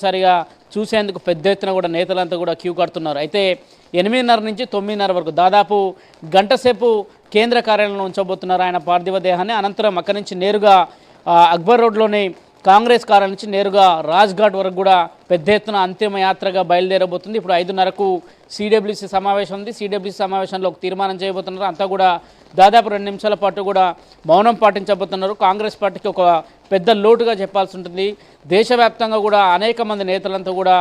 సరిగా చూసేందుకు పెద్ద ఎత్తున కూడా నేతలంతా కూడా క్యూ కడుతున్నారు. అయితే 8:30 నుంచి 9:30 వరకు దాదాపు గంట సేపు కేంద్ర కార్యాలయంలో ఉంచబోతున్నారు ఆయన పార్థివ దేహాన్ని. అనంతరం అక్కడి నుంచి నేరుగా అక్బర్ రోడ్లోని కాంగ్రెస్ కార్యాలయం నుంచి నేరుగా రాజ్ఘాట్ వరకు కూడా పెద్ద ఎత్తున అంతిమ యాత్రగా బయలుదేరబోతుంది. ఇప్పుడు 5:30కు సిడబ్ల్యూసీ సమావేశం ఉంది. సిడబ్ల్యూసీ సమావేశంలో ఒక తీర్మానం చేయబోతున్నారు. అంతా కూడా దాదాపు 2 నిమిషాల పాటు కూడా మౌనం పాటించబోతున్నారు. కాంగ్రెస్ పార్టీకి ఒక పెద్ద లోటుగా చెప్పాల్సి ఉంటుంది. దేశవ్యాప్తంగా కూడా అనేక మంది నేతలంతా కూడా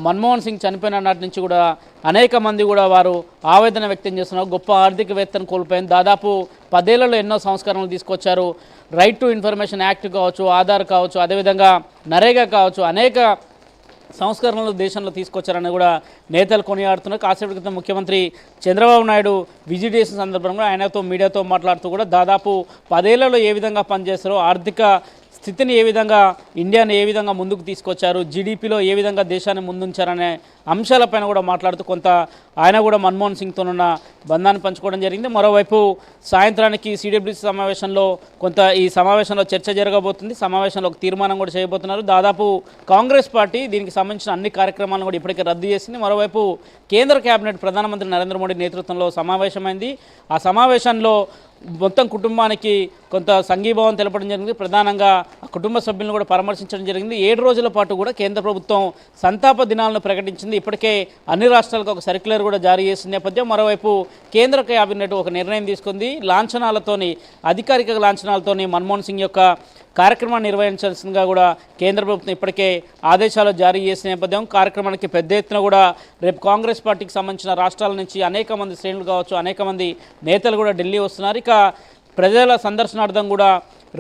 మన్మోహన్ సింగ్ చనిపోయిన నాటి నుంచి కూడా అనేక మంది కూడా వారు ఆవేదన వ్యక్తం చేస్తున్నారు. గొప్ప ఆర్థికవేత్తను కోల్పోయింది. దాదాపు 10 ఏళ్లలో ఎన్నో సంస్కరణలు తీసుకొచ్చారు. రైట్ టు ఇన్ఫర్మేషన్ యాక్ట్ కావచ్చు, ఆధార్ కావచ్చు, అదేవిధంగా నరేగా కావచ్చు, అనేక సంస్కరణలు దేశంలో తీసుకొచ్చారని కూడా నేతలు కొనియాడుతున్నారు. కాసేపటి క్రితం ముఖ్యమంత్రి చంద్రబాబు నాయుడు విజిట్ చేసిన సందర్భంగా ఆయనతో మీడియాతో మాట్లాడుతూ కూడా దాదాపు 10 ఏళ్లలో ఏ విధంగా పనిచేస్తారో, ఆర్థిక స్థితిని ఏ విధంగా ఇండియాని ఏ విధంగా ముందుకు తీసుకొచ్చారు, జీడిపిలో ఏ విధంగా దేశాన్ని ముందుంచారనే అంశాలపైన కూడా మాట్లాడుతూ కొంత ఆయన కూడా మన్మోహన్ సింగ్తోనున్న బంధాన్ని పంచుకోవడం జరిగింది. మరోవైపు సాయంత్రానికి సిడబ్ల్యూసీ సమావేశంలో ఈ సమావేశంలో చర్చ జరగబోతుంది. సమావేశంలో ఒక తీర్మానం కూడా చేయబోతున్నారు. దాదాపు కాంగ్రెస్ పార్టీ దీనికి సంబంధించిన అన్ని కార్యక్రమాలను కూడా ఇప్పటికే రద్దు చేసింది. మరోవైపు కేంద్ర కేబినెట్ ప్రధానమంత్రి నరేంద్ర మోడీ నేతృత్వంలో సమావేశమైంది. ఆ సమావేశంలో మొత్తం కుటుంబానికి కొంత సంఘీభావం తెలపడం జరిగింది. ప్రధానంగా ఆ కుటుంబ సభ్యులను కూడా పరామర్శించడం జరిగింది. 7 రోజుల పాటు కూడా కేంద్ర ప్రభుత్వం సంతాప దినాలను ప్రకటించింది. ఇప్పటికే అన్ని రాష్ట్రాలకు ఒక సర్క్యులర్ కూడా జారీ చేసిన నేపథ్యం మరోవైపు కేంద్ర కేబినెట్ ఒక నిర్ణయం తీసుకుంది. లాంఛనాలతోని, అధికారిక లాంఛనాలతోని మన్మోహన్ సింగ్ యొక్క కార్యక్రమాన్ని నిర్వహించాల్సిందిగా కూడా కేంద్ర ప్రభుత్వం ఇప్పటికే ఆదేశాలు జారీ చేసిన నేపథ్యం కార్యక్రమానికి పెద్ద ఎత్తున కూడా రేపు కాంగ్రెస్ పార్టీకి సంబంధించిన రాష్ట్రాల నుంచి అనేక మంది శ్రేణులు కావచ్చు, అనేక మంది నేతలు కూడా ఢిల్లీ వస్తున్నారు. ఇక ప్రజల సందర్శనార్థం కూడా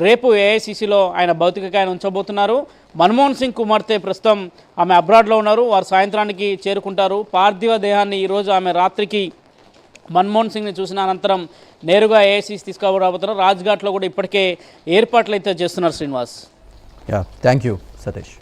రేపు ఏఐసిసిలో ఆయన భౌతికకాయాన్ని ఉంచబోతున్నారు. మన్మోహన్ సింగ్ కుమార్తె ప్రస్తుతం ఆమె అబ్రాడ్లో ఉన్నారు. వారు సాయంత్రానికి చేరుకుంటారు. పార్థివ దేహాన్ని ఈరోజు ఆమె రాత్రికి మన్మోహన్ సింగ్ని చూసిన అనంతరం నేరుగా ఏఐసిసి తీసుకురాబోతున్నారు. రాజ్ఘాట్లో కూడా ఇప్పటికే ఏర్పాట్లు అయితే చేస్తున్నారు. శ్రీనివాస్. Thank you Satish.